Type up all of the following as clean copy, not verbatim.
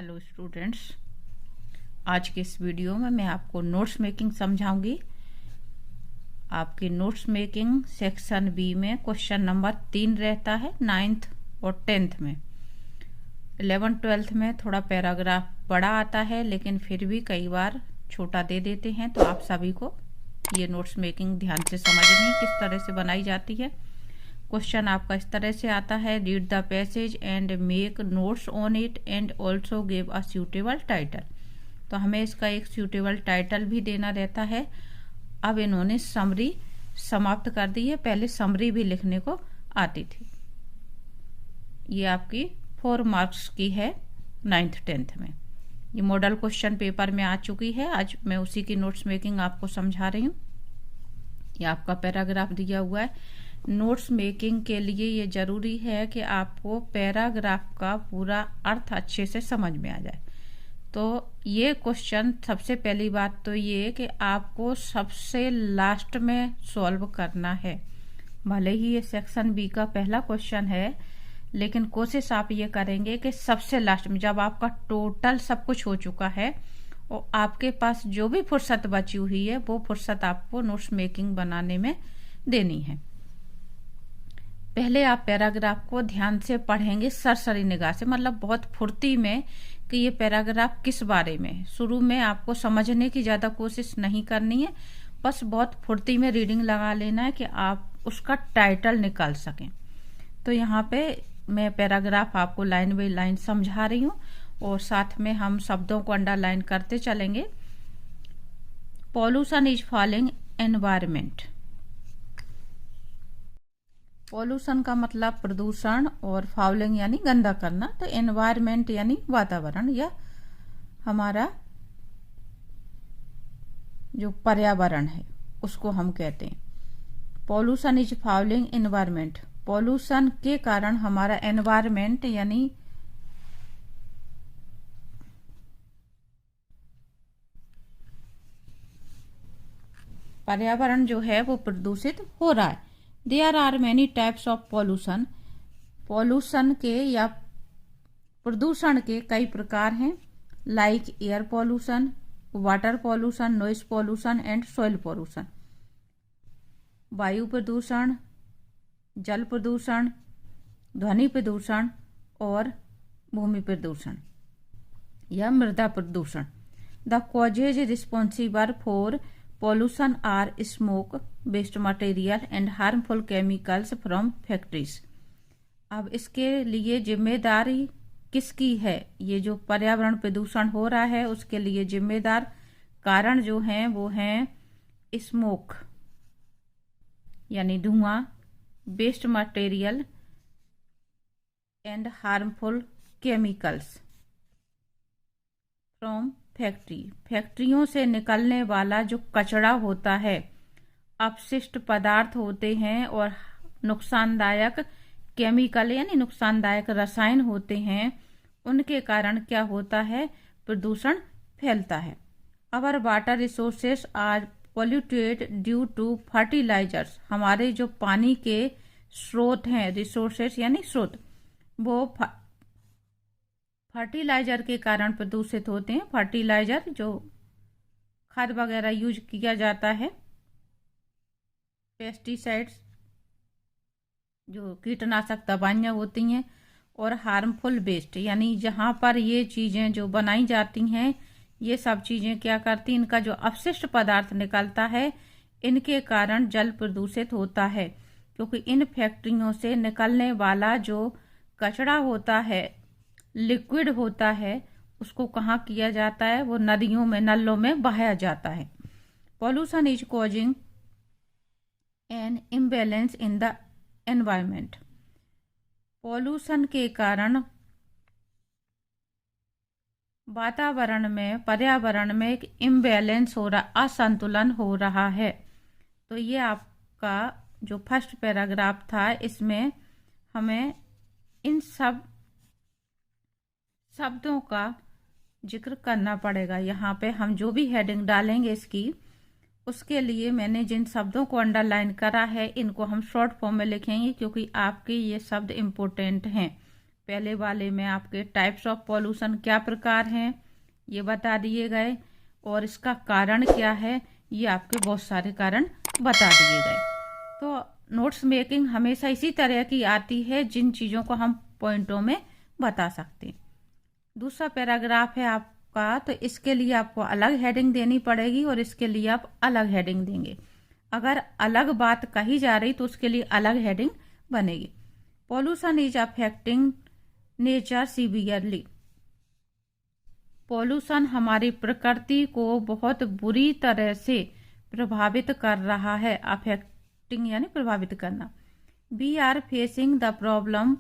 Hello students, आज के इस वीडियो में मैं आपको नोट्स मेकिंग समझाऊंगी। आपकी नोट्स मेकिंग सेक्शन बी में क्वेश्चन नंबर 3 रहता है 9th और 10th में। 11th 12th में थोड़ा पैराग्राफ बड़ा आता है, लेकिन फिर भी कई बार छोटा दे देते हैं। तो आप सभी को ये नोट्स मेकिंग ध्यान से समझनी है किस तरह से बनाई जाती है। क्वेश्चन आपका इस तरह से आता है, read the passage and make notes on it and also give a suitable title. तो हमें इसका एक सूटेबल टाइटल भी देना रहता है। अब इन्होंने समरी समाप्त कर दी है, पहले समरी भी लिखने को आती थी। ये आपकी 4 मार्क्स की है 9th 10th में। ये मॉडल क्वेश्चन पेपर में आ चुकी है। आज मैं उसी की नोट्स मेकिंग आपको समझा रही हूँ। ये आपका पैराग्राफ दिया हुआ है। नोट्स मेकिंग के लिए ये जरूरी है कि आपको पैराग्राफ का पूरा अर्थ अच्छे से समझ में आ जाए। तो ये क्वेश्चन सबसे पहली बात तो ये कि आपको सबसे लास्ट में सॉल्व करना है। भले ही ये सेक्शन बी का पहला क्वेश्चन है, लेकिन कोशिश आप ये करेंगे कि सबसे लास्ट में, जब आपका टोटल सब कुछ हो चुका है और आपके पास जो भी फुर्सत बची हुई है, वो फुर्सत आपको नोट्स मेकिंग बनाने में देनी है। पहले आप पैराग्राफ को ध्यान से पढ़ेंगे सरसरी निगाह से, मतलब बहुत फुर्ती में कि ये पैराग्राफ किस बारे में है। शुरू में आपको समझने की ज्यादा कोशिश नहीं करनी है, बस बहुत फुर्ती में रीडिंग लगा लेना है कि आप उसका टाइटल निकाल सकें। तो यहाँ पे मैं पैराग्राफ आपको लाइन बाई लाइन समझा रही हूँ और साथ में हम शब्दों को अंडरलाइन करते चलेंगे। Pollution is falling environment. Pollution का मतलब प्रदूषण और फाउलिंग यानी गंदा करना। तो एनवायरमेंट यानी वातावरण या हमारा जो पर्यावरण है उसको हम कहते हैं। Pollution is fouling environment. Pollution के कारण हमारा एनवायरमेंट यानी पर्यावरण जो है वो प्रदूषित हो रहा है। There are many types of pollution. Pollution के या प्रदूषण के कई प्रकार हैं, like air pollution, water pollution, noise pollution and soil pollution. वायु प्रदूषण, जल प्रदूषण, ध्वनि प्रदूषण और भूमि प्रदूषण या मृदा प्रदूषण। The causes responsible for pollution are smoke, waste material and harmful chemicals from factories. अब इसके लिए जिम्मेदारी किसकी है? ये जो पर्यावरण प्रदूषण हो रहा है उसके लिए जिम्मेदार कारण जो हैं वो हैं स्मोक यानी धुआं, waste material and harmful chemicals from factory. फैक्ट्रियों से निकलने वाला जो कचरा होता है, अपशिष्ट पदार्थ होते हैं और नुकसानदायक केमिकल यानी नुकसानदायक रसायन होते हैं, उनके कारण क्या होता है? प्रदूषण फैलता है। Our water resources are polluted due to fertilisers. हमारे जो पानी के स्रोत हैं, रिसोर्सेस यानी स्रोत, वो फर्टिलाइजर के कारण प्रदूषित होते हैं। फर्टिलाइजर जो खाद वगैरह यूज किया जाता है, पेस्टिसाइड्स जो कीटनाशक दवाइयाँ होती हैं, और हार्मफुल वेस्ट यानी जहाँ पर ये चीज़ें जो बनाई जाती हैं, ये सब चीज़ें क्या करती हैं? इनका जो अपशिष्ट पदार्थ निकलता है, इनके कारण जल प्रदूषित होता है। क्योंकि इन फैक्ट्रियों से निकलने वाला जो कचरा होता है, लिक्विड होता है, उसको कहाँ किया जाता है? वो नदियों में, नलों में बहाया जाता है। Pollution is causing an imbalance in the environment. Pollution के कारण वातावरण में, पर्यावरण में एक इम्बैलेंस हो रहा, असंतुलन हो रहा है। तो ये आपका जो फर्स्ट पैराग्राफ था, इसमें हमें इन सब शब्दों का जिक्र करना पड़ेगा। यहाँ पे हम जो भी हेडिंग डालेंगे इसकी, उसके लिए मैंने जिन शब्दों को अंडरलाइन करा है, इनको हम शॉर्ट फॉर्म में लिखेंगे क्योंकि आपके ये शब्द इम्पोर्टेंट हैं। पहले वाले में आपके टाइप्स ऑफ पॉल्यूशन क्या प्रकार हैं ये बता दिए गए, और इसका कारण क्या है ये आपके बहुत सारे कारण बता दिए गए। तो नोट्स मेकिंग हमेशा इसी तरह की आती है जिन चीज़ों को हम पॉइंटों में बता सकते हैं। दूसरा पैराग्राफ है आपका, तो इसके लिए आपको अलग हेडिंग देनी पड़ेगी और इसके लिए आप अलग हेडिंग देंगे। अगर अलग बात कही जा रही तो उसके लिए अलग हेडिंग बनेगी। Pollution is affecting nature severely. Pollution हमारी प्रकृति को बहुत बुरी तरह से प्रभावित कर रहा है। अफेक्टिंग यानी प्रभावित करना। We are facing the problem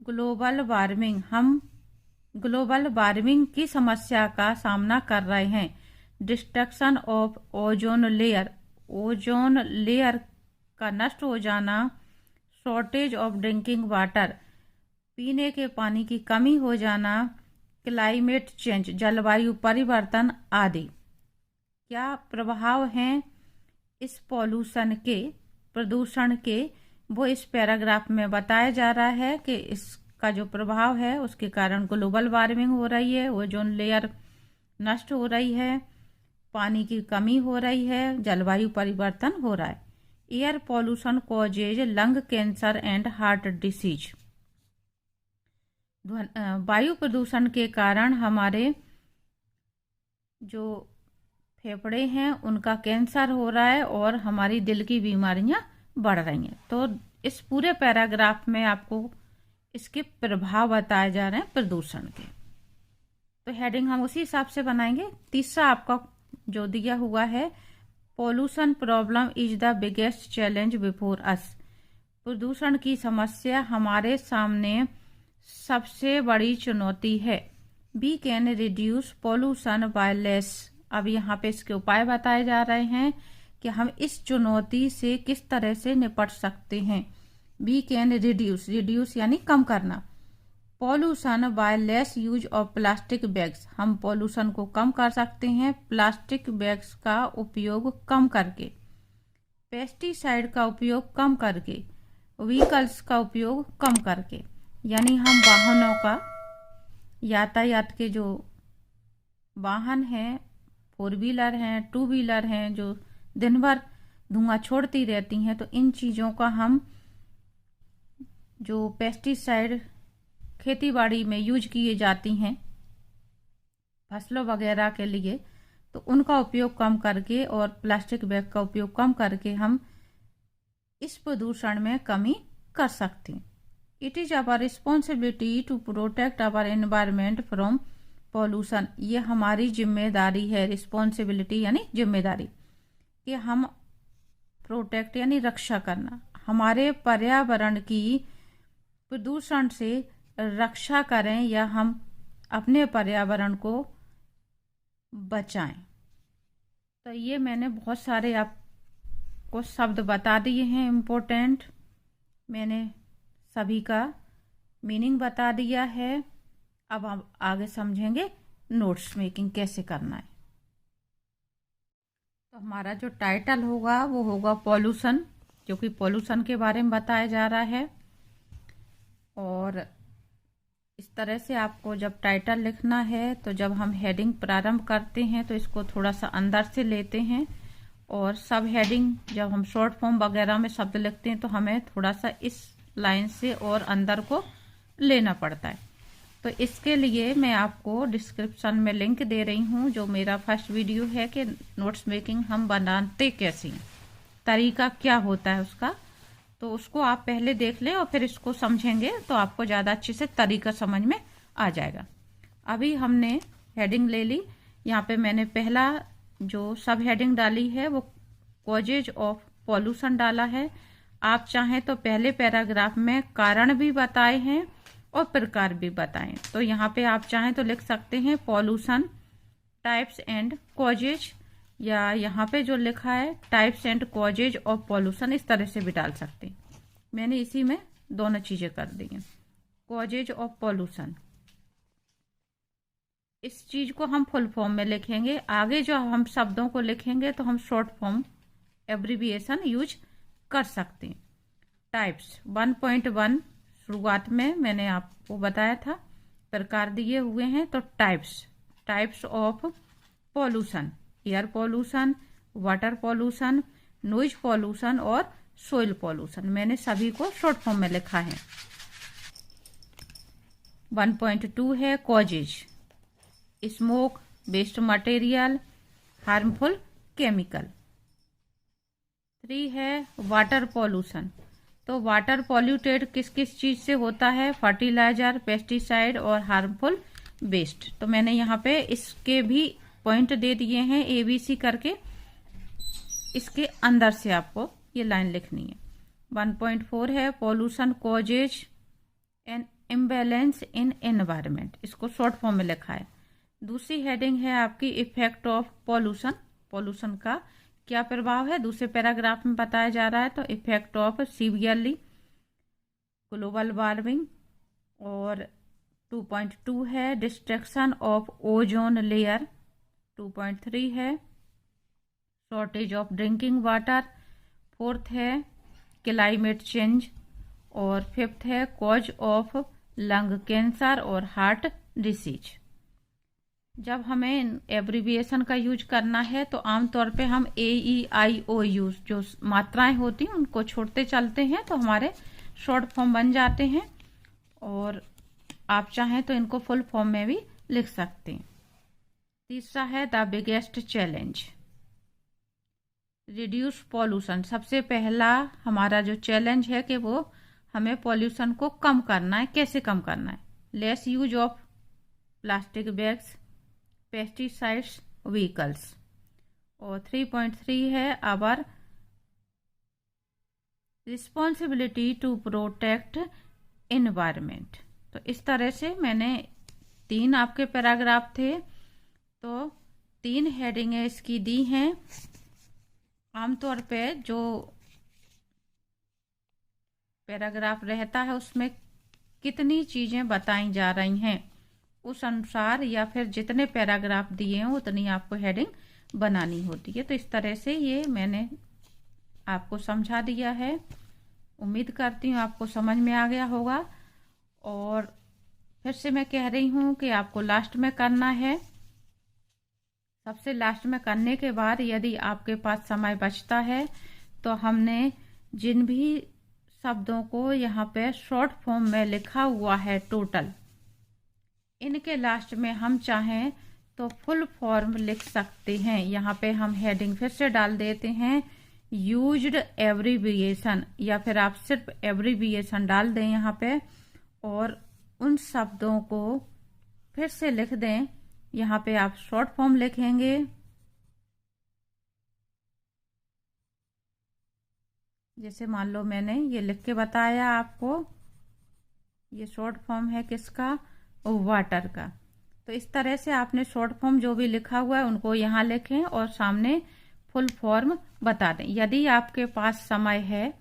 global warming. हम ग्लोबल वार्मिंग की समस्या का सामना कर रहे हैं। Destruction of ozone layer. Ozone layer का नष्ट हो जाना। Shortage of drinking water. पीने के पानी की कमी हो जाना। Climate change. जलवायु परिवर्तन आदि। क्या प्रभाव हैं इस पॉल्यूशन के, प्रदूषण के, वो इस पैराग्राफ में बताया जा रहा है कि इसका जो प्रभाव है उसके कारण ग्लोबल वार्मिंग हो रही है, ओजोन लेयर नष्ट हो रही है, पानी की कमी हो रही है, जलवायु परिवर्तन हो रहा है। Air pollution causes lung cancer and heart disease. वायु प्रदूषण के कारण हमारे जो फेफड़े हैं उनका कैंसर हो रहा है और हमारी दिल की बीमारियां बढ़ रही हैं। तो इस पूरे पैराग्राफ में आपको इसके प्रभाव बताए जा रहे हैं प्रदूषण के। तो हेडिंग हम उसी हिसाब से बनाएंगे। तीसरा आपका जो दिया हुआ है, pollution problem is the biggest challenge before us. प्रदूषण की समस्या हमारे सामने सबसे बड़ी चुनौती है। We can reduce pollution by less. अब यहाँ पे इसके उपाय बताए जा रहे हैं कि हम इस चुनौती से किस तरह से निपट सकते हैं। वी कैन रिड्यूस, रिड्यूस यानी कम करना, pollution by less use of plastic bags. हम पॉल्यूशन को कम कर सकते हैं प्लास्टिक बैग्स का उपयोग कम करके, पेस्टिसाइड का उपयोग कम करके, व्हीकल्स का उपयोग कम करके, यानी हम वाहनों का, यातायात के जो वाहन हैं, 4 व्हीलर हैं, 2 व्हीलर हैं, जो दिन भर धुआं छोड़ती रहती हैं, तो इन चीज़ों का हम जो पेस्टिसाइड खेतीबाड़ी में यूज किए जाती हैं फसलों वगैरह के लिए, तो उनका उपयोग कम करके और प्लास्टिक बैग का उपयोग कम करके हम इस प्रदूषण में कमी कर सकते हैं। It is our responsibility to protect our environment from pollution. ये हमारी जिम्मेदारी है। रिस्पॉन्सिबिलिटी यानी जिम्मेदारी, कि हम प्रोटेक्ट यानी रक्षा करना, हमारे पर्यावरण की प्रदूषण से रक्षा करें या हम अपने पर्यावरण को बचाएं। तो ये मैंने बहुत सारे आपको शब्द बता दिए हैं इम्पोर्टेंट। मैंने सभी का मीनिंग बता दिया है। अब हम आगे समझेंगे नोट्स मेकिंग कैसे करना है। तो हमारा जो टाइटल होगा वो होगा पॉल्यूशन, क्योंकि पॉल्यूशन के बारे में बताया जा रहा है। और इस तरह से आपको जब टाइटल लिखना है तो जब हम हेडिंग प्रारंभ करते हैं तो इसको थोड़ा सा अंदर से लेते हैं, और सब हेडिंग जब हम शॉर्ट फॉर्म वगैरह में शब्द लिखते हैं तो हमें थोड़ा सा इस लाइन से और अंदर को लेना पड़ता है। तो इसके लिए मैं आपको डिस्क्रिप्शन में लिंक दे रही हूँ, जो मेरा फर्स्ट वीडियो है कि नोट्स मेकिंग हम बनाते कैसे हैं, तरीका क्या होता है उसका। तो उसको आप पहले देख लें और फिर इसको समझेंगे तो आपको ज़्यादा अच्छे से तरीका समझ में आ जाएगा। अभी हमने हेडिंग ले ली। यहाँ पे मैंने पहला जो सब हेडिंग डाली है वो कॉजेज ऑफ पॉल्यूशन डाला है। आप चाहें तो पहले पैराग्राफ में कारण भी बताए हैं और प्रकार भी बताएं। तो यहाँ पे आप चाहें तो लिख सकते हैं पॉल्यूशन टाइप्स एंड कॉजेज, या यहाँ पे जो लिखा है types and causes of pollution, इस तरह से भी डाल सकते हैं। मैंने इसी में दोनों चीजें कर दी हैं। कॉजेज ऑफ पॉल्यूशन, इस चीज को हम फुल फॉर्म में लिखेंगे। आगे जो हम शब्दों को लिखेंगे तो हम शॉर्ट फॉर्म एब्रीविएशन यूज कर सकते हैं। टाइप्स 1.1 शुरुआत में मैंने आपको बताया था प्रकार दिए हुए हैं। तो types of pollution, air pollution, water pollution, noise pollution और सोइल पॉल्यूशन, मैंने सभी को शॉर्ट फॉर्म में लिखा है। 1.2 है causes, smoke, waste material, harmful chemical. 3 है वाटर पॉल्यूशन, तो वाटर पॉल्यूटेड किस किस चीज से होता है, फर्टिलाइजर, पेस्टिसाइड और हार्मफुल वेस्ट। तो मैंने यहाँ पे इसके भी पॉइंट दे दिए हैं ABC करके, इसके अंदर से आपको ये लाइन लिखनी है। 1.4 है pollution causes and imbalance in environment, इसको शॉर्ट फॉर्म में लिखा है। दूसरी हेडिंग है आपकी इफेक्ट ऑफ पॉल्यूशन का क्या प्रभाव है, दूसरे पैराग्राफ में बताया जा रहा है। तो effect of severely global warming. और 2.2 है डिस्ट्रक्शन ऑफ ओजोन लेयर। 2.3 है shortage of drinking water. 4th है क्लाइमेट चेंज। और 5th है कॉज ऑफ लंग कैंसर और हार्ट डिसीज। जब हमें एब्रिविएशन का यूज करना है तो आमतौर पे हम AEIOU जो मात्राएं होती हैं उनको छोड़ते चलते हैं, तो हमारे शॉर्ट फॉर्म बन जाते हैं। और आप चाहें तो इनको फुल फॉर्म में भी लिख सकते हैं। तीसरा है the biggest challenge, reduce pollution. सबसे पहला हमारा जो चैलेंज है कि वो हमें पॉल्यूशन को कम करना है। कैसे कम करना है, less use of plastic bags, pesticides, vehicles. और 3.3 है our responsibility to protect environment. तो इस तरह से मैंने 3 आपके पैराग्राफ थे, तो 3 हेडिंगें इसकी दी हैं। आमतौर पे जो पैराग्राफ रहता है उसमें कितनी चीजें बताई जा रही हैं उस अनुसार, या फिर जितने पैराग्राफ दिए हैं उतनी आपको हेडिंग बनानी होती है। तो इस तरह से ये मैंने आपको समझा दिया है। उम्मीद करती हूँ आपको समझ में आ गया होगा। और फिर से मैं कह रही हूँ कि आपको लास्ट में करना है। सबसे लास्ट में करने के बाद यदि आपके पास समय बचता है तो हमने जिन भी शब्दों को यहाँ पे शॉर्ट फॉर्म में लिखा हुआ है टोटल, इनके लास्ट में हम चाहें तो फुल फॉर्म लिख सकते हैं। यहाँ पे हम हेडिंग फिर से डाल देते हैं यूज्ड एब्रिविएशन, या फिर आप सिर्फ एब्रिविएशन डाल दें यहाँ पे और उन शब्दों को फिर से लिख दें। यहाँ पे आप शॉर्ट फॉर्म लिखेंगे, जैसे मान लो मैंने ये लिख के बताया आपको, ये शॉर्ट फॉर्म है किसका, वाटर का। तो इस तरह से आपने शॉर्ट फॉर्म जो भी लिखा हुआ है उनको यहाँ लिखें और सामने फुल फॉर्म बता दें। यदि आपके पास समय है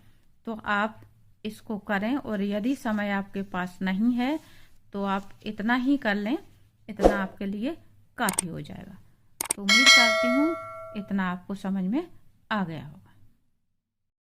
तो आप इसको करें, और यदि समय आपके पास नहीं है तो आप इतना ही कर लें, इतना आपके लिए काफी हो जाएगा। तो उम्मीद करती हूँ इतना आपको समझ में आ गया हो।